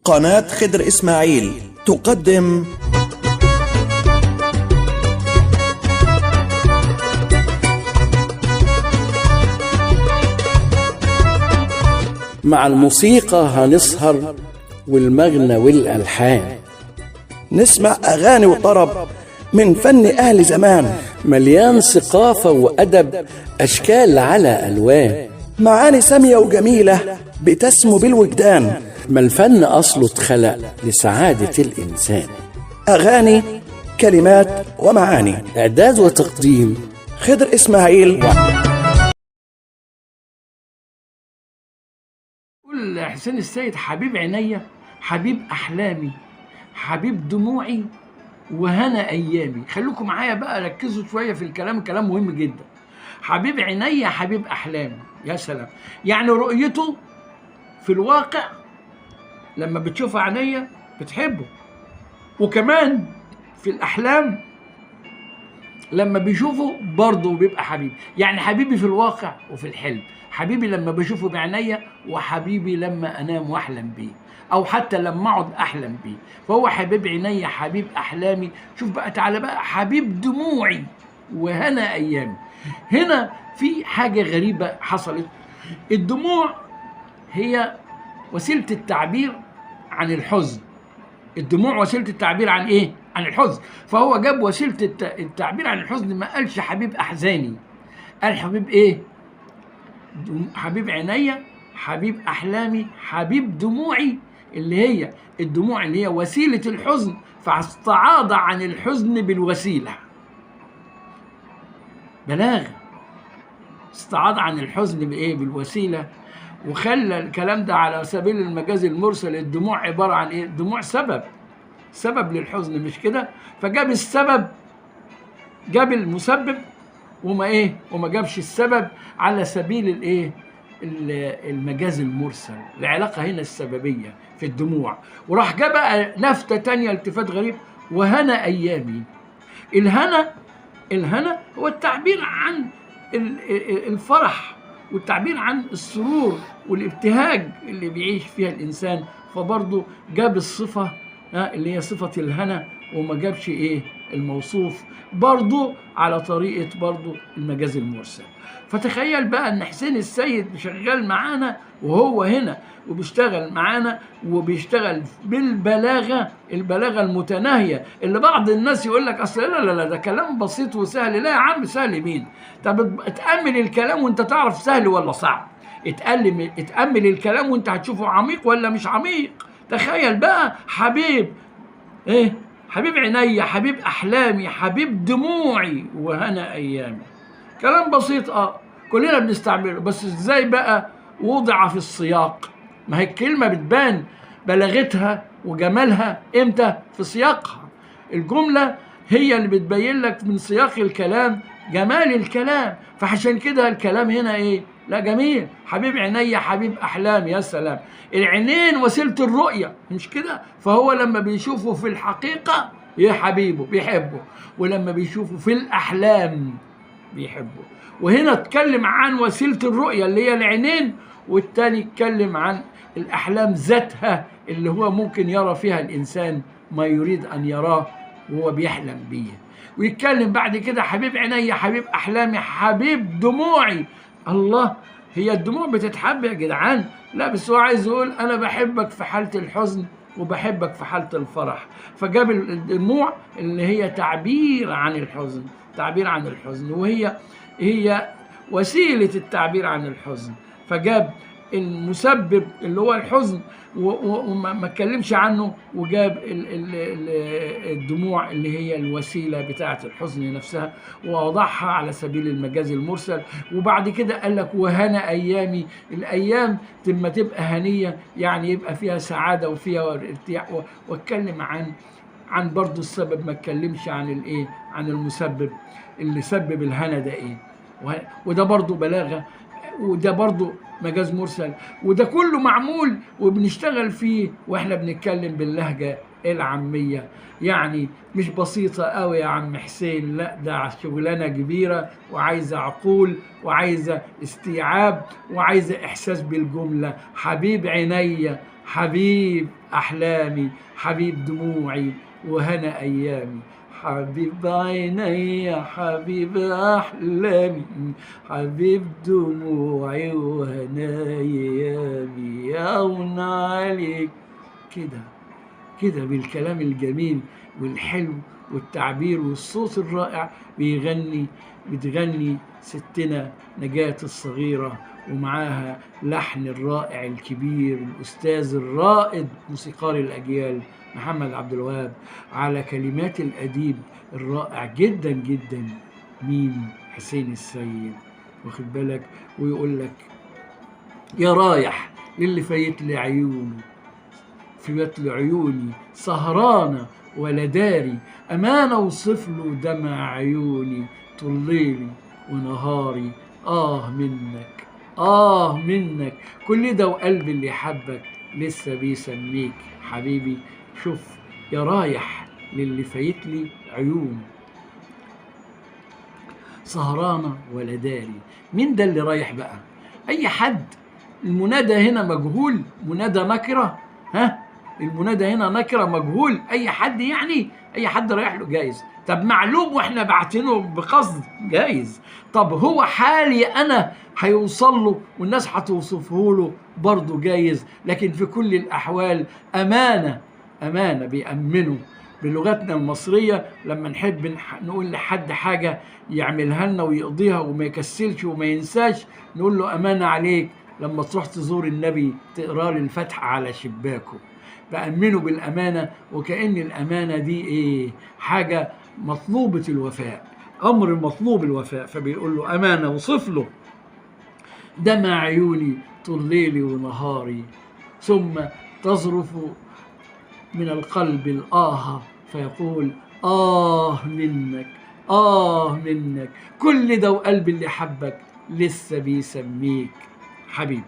قناة خضر إسماعيل تقدم مع الموسيقى هنسهر والمغنى والألحان، نسمع أغاني وطرب من فن أهل زمان، مليان ثقافة وأدب، أشكال على ألوان، معاني سامية وجميلة بتسمو بالوجدان. ما الفن أصله اتخلق لسعادة الإنسان. أغاني، كلمات ومعاني. إعداد وتقديم خضر إسماعيل. قول حسين السيد: حبيب عينيا، حبيب أحلامي، حبيب دموعي، وهنا أيامي. خلوكم معايا بقى، ركزوا شوية في الكلام، كلام مهم جدا. حبيب عينيا، حبيب أحلامي، يا سلام. يعني رؤيته في الواقع لما بتشوف عينيا بتحبه، وكمان في الأحلام لما بيشوفه برضه بيبقى حبيب. يعني حبيبي في الواقع وفي الحلم، حبيبي لما بشوفه بعينيا، وحبيبي لما انام واحلم بيه، او حتى لما اقعد احلم بيه. فهو حبيب عينيا، حبيب احلامي. شوف بقى، تعالى بقى، حبيب دموعي وهنا ايامي. هنا في حاجة غريبة حصلت. الدموع هي وسيلة التعبير عن الحزن. الدموع وسيلة التعبير عن ايه؟ عن الحزن. فهو جاب وسيلة التعبير عن الحزن، ما قالش حبيب احزاني، قال حبيب ايه؟ حبيب عينيا، حبيب احلامي، حبيب دموعي، اللي هي الدموع اللي هي وسيلة الحزن، فاستعاض عن الحزن بالوسيلة. بلاغة. استعاض عن الحزن بايه؟ بالوسيلة. وخلى الكلام ده على سبيل المجاز المرسل. الدموع عبارة عن ايه؟ الدموع سبب للحزن، مش كده؟ فجاب السبب، جاب المسبب، وما جابش السبب على سبيل الايه؟ المجاز المرسل. العلاقة هنا السببية في الدموع. وراح جاب بقى لفتة تانية، التفات غريب: وهنا ايامي. الهنا هو التعبير عن الفرح، والتعبير عن السرور والابتهاج اللي بيعيش فيها الإنسان. فبرضه جاب الصفة اللي هي صفة الهنا، وما جابش إيه؟ الموصوف، برضه على طريقة برضه المجاز المرسل. فتخيل بقى إن حسين السيد شغال معانا وهو هنا، وبيشتغل معانا، وبيشتغل بالبلاغة، البلاغة المتناهية، اللي بعض الناس يقول لك أصل لا ده كلام بسيط وسهل. لا يا عم، سهل مين؟ طب اتأمل الكلام وانت تعرف سهل ولا صعب. اتأمل الكلام وانت هتشوفه عميق ولا مش عميق. تخيل بقى، حبيب ايه؟ حبيب عينيا، حبيب احلامي، حبيب دموعي، وهنا ايامي. كلام بسيط، كلنا بنستعمله، بس ازاي بقى وضع في السياق؟ ما هي الكلمة بتبان بلاغتها وجمالها امتى؟ في سياقها. الجملة هي اللي بتبين لك من سياق الكلام جمال الكلام. فعشان كده الكلام هنا ايه؟ لا، جميل. حبيب عينيا، حبيب احلام، يا سلام. العينين وسيلة الرؤية، مش كده؟ فهو لما بيشوفه في الحقيقة يا حبيبه بيحبه، ولما بيشوفه في الأحلام بيحبه. وهنا اتكلم عن وسيلة الرؤية اللي هي العينين، والتاني اتكلم عن الأحلام ذاتها اللي هو ممكن يرى فيها الإنسان ما يريد أن يراه وهو بيحلم بيه. ويتكلم بعد كده: حبيب عينيا، حبيب أحلامي، حبيب دموعي. الله، هي الدموع بتتحب يا جدعان؟ لا، بس هو عايز يقول أنا بحبك في حالة الحزن وبحبك في حالة الفرح. فجاب الدموع اللي هي تعبير عن الحزن، تعبير عن الحزن، وهي وسيلة التعبير عن الحزن. فجاب المسبب اللي هو الحزن وما اتكلمش عنه، وجاب الدموع اللي هي الوسيلة بتاعة الحزن نفسها، ووضعها على سبيل المجاز المرسل. وبعد كده قال لك: وهنا أيامي. الأيام لما تبقى هنية يعني يبقى فيها سعادة وفيها ارتياح. واتكلم عن برضو السبب، ما اتكلمش عن الايه؟ عن المسبب اللي سبب الهنا ده ايه. وده برضو بلاغة، وده برضو مجاز مرسل، وده كله معمول وبنشتغل فيه واحنا بنتكلم باللهجة العامية. يعني مش بسيطة قوي يا عم حسين، لا، ده شغلانة كبيرة وعايزة عقول وعايزة استيعاب وعايزة إحساس بالجملة. حبيب عينيا، حبيب أحلامي، حبيب دموعي وهنا أيامي، حبيب عيني، حبيب أحلامي، حبيب دموعي وهنا أيامي، يهون عليك. كده كده بالكلام الجميل والحلو والتعبير والصوت الرائع بتغني ستنا نجاة الصغيرة، ومعاها لحن الرائع الكبير الأستاذ الرائد موسيقار الأجيال محمد عبد الوهاب، على كلمات الأديب الرائع جدا جدا مين؟ حسين السيد. واخد بالك؟ ويقول لك يا رايح للي فايت لي عيونه، فيت لي عيوني سهرانة ولا داري، أمانة اوصف له دمع عيوني، طول ليلي ونهاري منك منك، كل ده وقلبي اللي حبك لسه بيسميك حبيبي. شوف يا رايح للي فايت لي عيون، سهرانة ولا داري. مين ده اللي رايح بقى؟ أي حد. المنادى هنا مجهول، منادى نكرة، المنادى هنا نكرة مجهول، أي حد يعني، أي حد رايح له جايز. طب معلوم واحنا باعتينه بقصد جايز. طب هو حالي أنا هيوصل له والناس هتوصفه له برضه جايز. لكن في كل الأحوال أمانة بيأمنوا بلغتنا المصرية. لما نحب نقول لحد حاجة يعملها لنا ويقضيها وما يكسلش وما ينساش، نقول له أمانة عليك لما تروح تزور النبي تقرأ لي الفتحة على شباكه. بأمنه بالأمانة، وكأن الأمانة دي حاجة مطلوبة الوفاء، أمر مطلوب الوفاء. فبيقول له أمانة، وصف له دمع عيوني طول ليلي ونهاري، ثم تظرف من القلب الآه فيقول منك منك، كل ده وقلبي اللي حبك لسه بيسميك حبيب.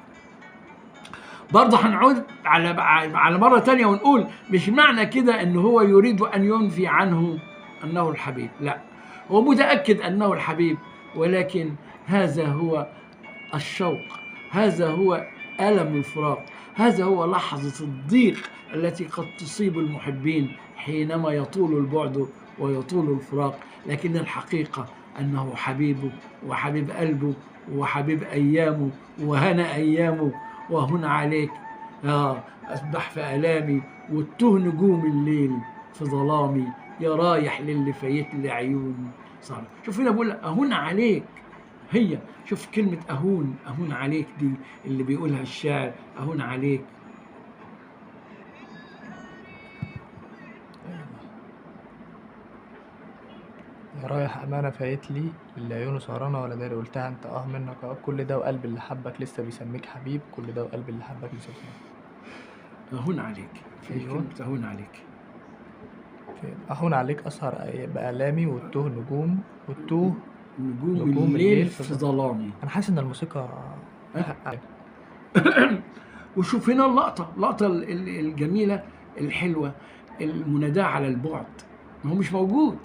برضه هنعود على مرة تانية ونقول مش معنى كده ان هو يريد ان ينفي عنه انه الحبيب، لا، هو متأكد انه الحبيب، ولكن هذا هو الشوق، هذا هو ألم الفراق، هذا هو لحظة الضيق التي قد تصيب المحبين حينما يطول البعد ويطول الفراق. لكن الحقيقة أنه حبيبه وحبيب قلبه وحبيب أيامه وهنا أيامه. وهنا عليك أسبح في آلامي وتوه نجوم الليل في ظلامي، يا رايح للي فايت لي عيوني. شوف هنا بقول أهون عليك، هي شوف كلمة أهون عليك دي اللي بيقولها الشاعر، أهون عليك. يا رايح أمانة فايت لي اللي عيونه سهرانة ولا داري، قلتها أنت منك كل ده وقلبي اللي حبك لسه بيسميك حبيب، كل ده وقلبي اللي حبك لسه بيسميك. أهون عليك، كلمة أهون عليك. أهون عليك أسهر بآلامي والتوه نجوم الليل في ظلامي. أنا حاسس إن الموسيقى وشوف هنا اللقطة الجميلة الحلوة، المناداة على البعد، هو مش موجود،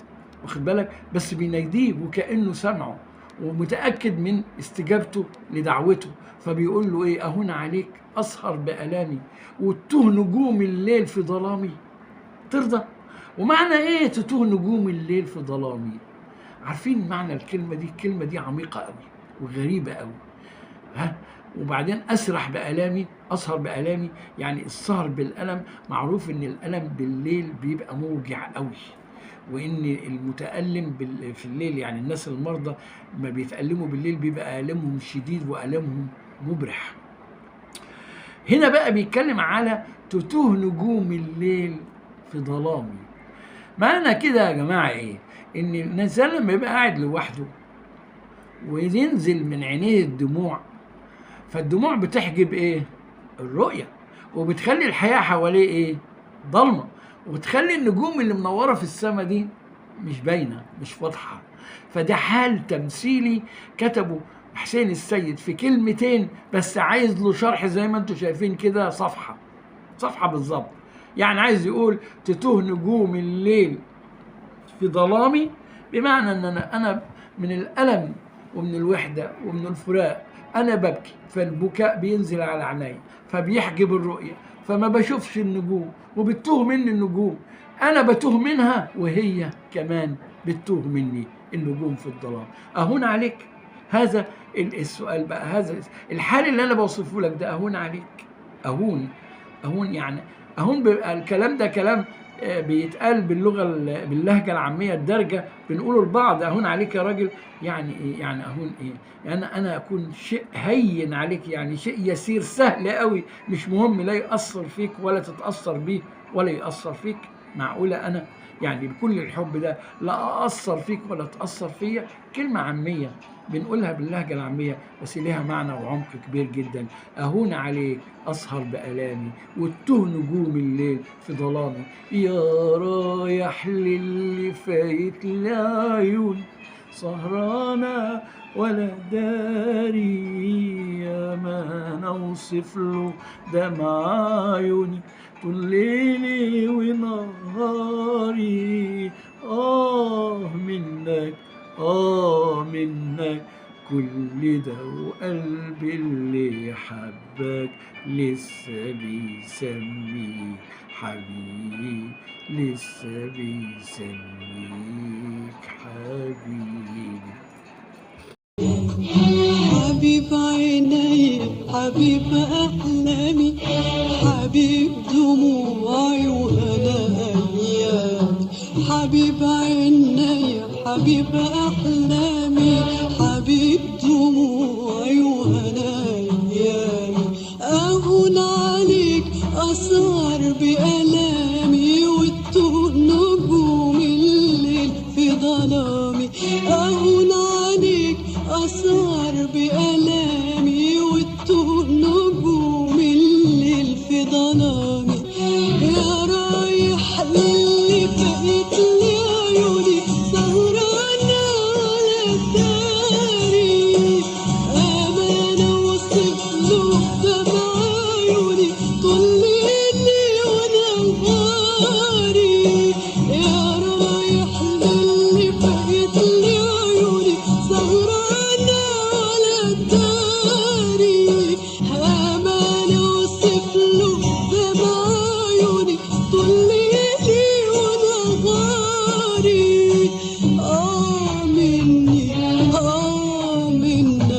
واخد بالك، بس بيناديه وكأنه سمعه ومتأكد من استجابته لدعوته. فبيقول له أهون عليك أسهر بآلامي وتوه نجوم الليل في ظلامي. ترضى؟ ومعنى تتوه نجوم الليل في ظلامي؟ عارفين معنى الكلمة دي؟ الكلمة دي عميقة قوي وغريبة قوي. وبعدين أسرح بآلامي، أسهر بآلامي، يعني السهر بالألم معروف إن الألم بالليل بيبقى موجع قوي، وإن المتألم في الليل، يعني الناس المرضى ما بيتألموا بالليل بيبقى ألمهم شديد وألمهم مبرح. هنا بقى بيتكلم على تتوه نجوم الليل في ظلامي. معنى كده يا جماعة إن الإنسان لما يبقى قاعد لوحده وينزل من عينيه الدموع، فالدموع بتحجب الرؤية، وبتخلي الحياة حواليه ضلمة، وبتخلي النجوم اللي منورة في السماء دي مش باينة، مش واضحة. فده حال تمثيلي كتبه حسين السيد في كلمتين بس، عايز له شرح زي ما انتم شايفين كده، صفحة بالظبط. يعني عايز يقول تتوه نجوم الليل في ظلامي، بمعنى ان انا من الألم ومن الوحدة ومن الفراق أنا ببكي، فالبكاء بينزل على عيني فبيحجب الرؤية، فما بشوفش النجوم وبتوه مني النجوم، أنا بتوه منها وهي كمان بتوه مني النجوم في الظلام. أهون عليك؟ هذا السؤال بقى، هذا الحال اللي أنا بوصفه لك ده أهون عليك؟ أهون يعني أهون بيبقى الكلام ده كلام بيتقال باللهجة العامية الدارجة، بنقوله لبعض. أهون عليك يا راجل يعني إيه؟ يعني أهون إيه؟ يعني أنا أكون شيء هين عليك، يعني شيء يسير سهل قوي مش مهم، لا يأثر فيك ولا تتأثر بيه ولا يأثر فيك. معقولة أنا يعني بكل الحب ده لا أأثر فيك ولا تأثر فيا؟ كلمة عامية بنقولها باللهجة العامية بس ليها معنى وعمق كبير جدا. أهون عليك أسهر بألامي وتوه نجوم الليل في ظلامي، يا رايح للي فايت لعيون سهرانة ولا داري، يا ما نوصف له دمع عيوني طول ليلي ونهاري. منك منك كل ده وقلبي اللي حبك لسه بيسميك حبيبي، لسه بيسميك حبيبي. حبيب عيني حبيب أحلامي حبيب دموعي وهنا أيامي، حبيب عيني حبيب أحلامي حبيب دموعي وهنا أيامي. أهون عليك أسهر بألامي وتوه نجوم الليل في ظلامي، أهون عليك أسهر بألامي وتوه نجوم الليل في ظلامي، يا رايح للي فايت لي عيوني سهرانة على الداري، أمانة وصف له دمع عيوني طول ليلي ونهاري، يا رايح للي فايت لي عيوني سهرانة على الداري، أمانة وصف له دمع عيوني طول ليلي ونهاري. مني منك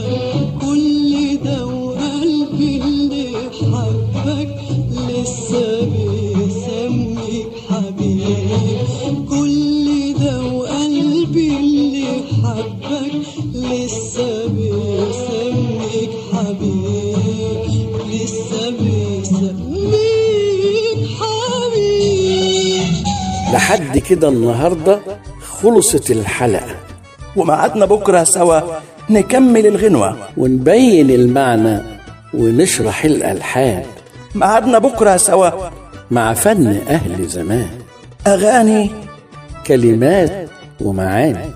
كل ده وقلبي اللي حبك لسه بيسميك حبيبي، كل ده وقلبي اللي حبك لسه بيسميك حبيبي، لسه بيسميك حبيبي. لحد كده النهاردة خلصت الحلقة، ومعادنا بكرة سوا نكمل الغنوة ونبين المعنى ونشرح الألحان معادنا بكرة سوا مع فن أهل زمان، أغاني كلمات ومعاني.